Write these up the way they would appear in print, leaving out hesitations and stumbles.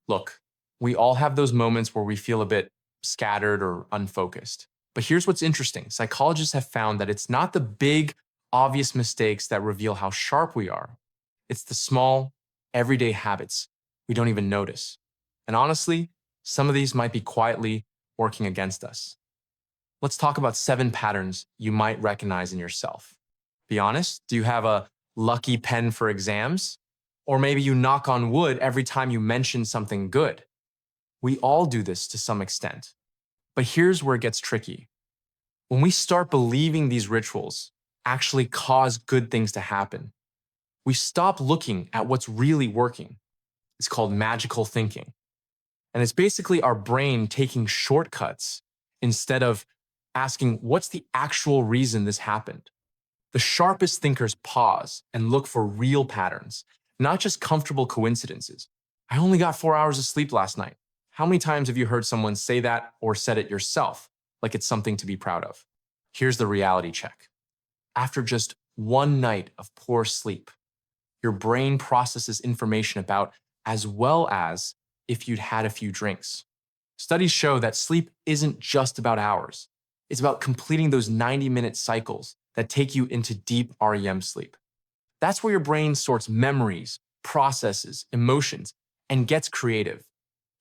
Look, we all have those moments where we feel a bit scattered or unfocused. But here's what's interesting. Psychologists have found that it's not the big, obvious mistakes that reveal how sharp we are. It's the small, everyday habits we don't even notice. And honestly, some of these might be quietly working against us. Let's talk about 7 patterns you might recognize in yourself. Be honest, do you have a lucky pen for exams? Or maybe you knock on wood every time you mention something good. We all do this to some extent. But here's where it gets tricky. When we start believing these rituals actually cause good things to happen, we stop looking at what's really working. It's called magical thinking. And it's basically our brain taking shortcuts instead of asking, what's the actual reason this happened? The sharpest thinkers pause and look for real patterns, not just comfortable coincidences. I only got 4 hours of sleep last night. How many times have you heard someone say that or said it yourself, like it's something to be proud of? Here's the reality check. After just one night of poor sleep, your brain processes information about as well as if you'd had a few drinks. Studies show that sleep isn't just about hours. It's about completing those 90-minute cycles that take you into deep REM sleep. That's where your brain sorts memories, processes, emotions, and gets creative.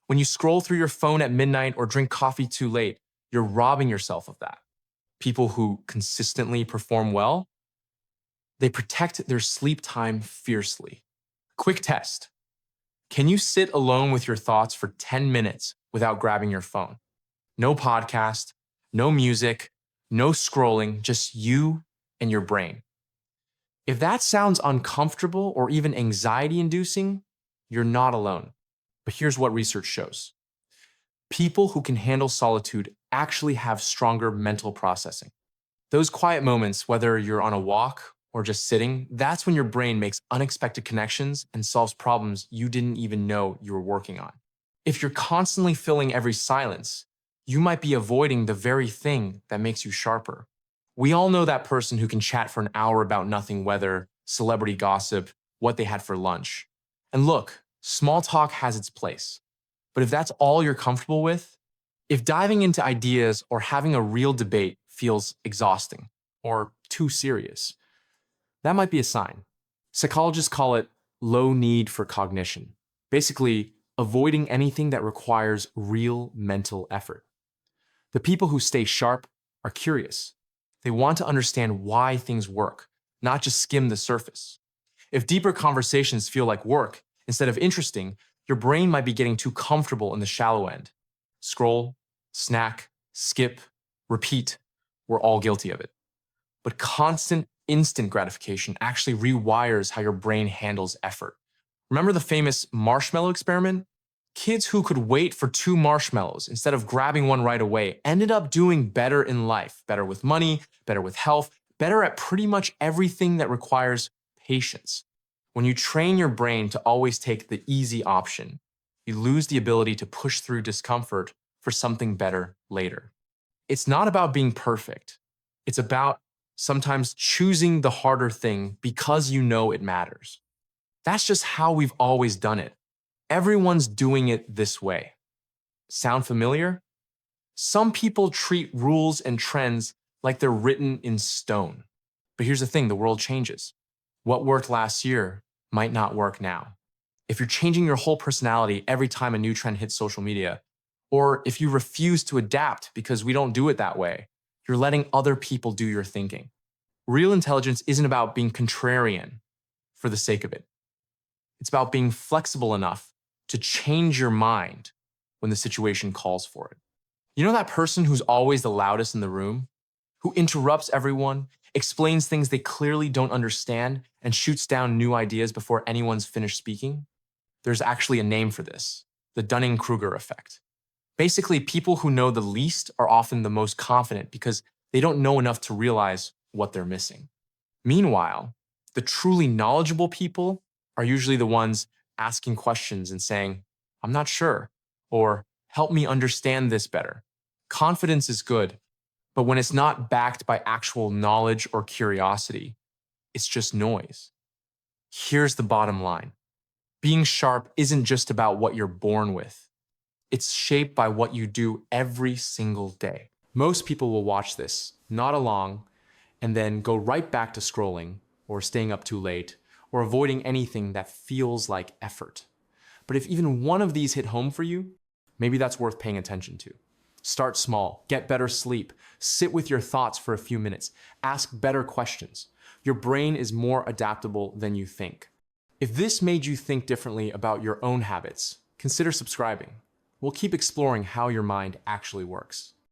When you scroll through your phone at midnight or drink coffee too late, you're robbing yourself of that. People who consistently perform well, they protect their sleep time fiercely. Quick test. Can you sit alone with your thoughts for 10 minutes without grabbing your phone? No podcast, no music, no scrolling, just you and your brain. If that sounds uncomfortable or even anxiety-inducing, you're not alone. But here's what research shows. People who can handle solitude actually have stronger mental processing. Those quiet moments, whether you're on a walk or just sitting, that's when your brain makes unexpected connections and solves problems you didn't even know you were working on. If you're constantly filling every silence, you might be avoiding the very thing that makes you sharper. We all know that person who can chat for an hour about nothing, whether celebrity gossip, what they had for lunch. And look, small talk has its place. But if that's all you're comfortable with, if diving into ideas or having a real debate feels exhausting or too serious, that might be a sign. Psychologists call it low need for cognition. Basically, avoiding anything that requires real mental effort. The people who stay sharp are curious. They want to understand why things work, not just skim the surface. If deeper conversations feel like work instead of interesting, your brain might be getting too comfortable in the shallow end. Scroll, snack, skip, repeat. We're all guilty of it. But constant, instant gratification actually rewires how your brain handles effort. Remember the famous marshmallow experiment? Kids who could wait for 2 marshmallows instead of grabbing one right away ended up doing better in life, better with money, better with health, better at pretty much everything that requires patience. When you train your brain to always take the easy option, you lose the ability to push through discomfort for something better later. It's not about being perfect. It's about sometimes choosing the harder thing because you know it matters. That's just how we've always done it. Everyone's doing it this way. Sound familiar? Some people treat rules and trends like they're written in stone. But here's the thing, the world changes. What worked last year might not work now. If you're changing your whole personality every time a new trend hits social media, or if you refuse to adapt because we don't do it that way, you're letting other people do your thinking. Real intelligence isn't about being contrarian for the sake of it. It's about being flexible enough to change your mind when the situation calls for it. You know that person who's always the loudest in the room? Who interrupts everyone, explains things they clearly don't understand, and shoots down new ideas before anyone's finished speaking? There's actually a name for this, the Dunning-Kruger effect. Basically, people who know the least are often the most confident because they don't know enough to realize what they're missing. Meanwhile, the truly knowledgeable people are usually the ones asking questions and saying, "I'm not sure," or "help me understand this better." Confidence is good, but when it's not backed by actual knowledge or curiosity, it's just noise. Here's the bottom line. Being sharp isn't just about what you're born with. It's shaped by what you do every single day. Most people will watch this, nod along, and then go right back to scrolling or staying up too late or avoiding anything that feels like effort. But if even one of these hit home for you, maybe that's worth paying attention to. Start small, get better sleep, sit with your thoughts for a few minutes, ask better questions. Your brain is more adaptable than you think. If this made you think differently about your own habits, consider subscribing. We'll keep exploring how your mind actually works.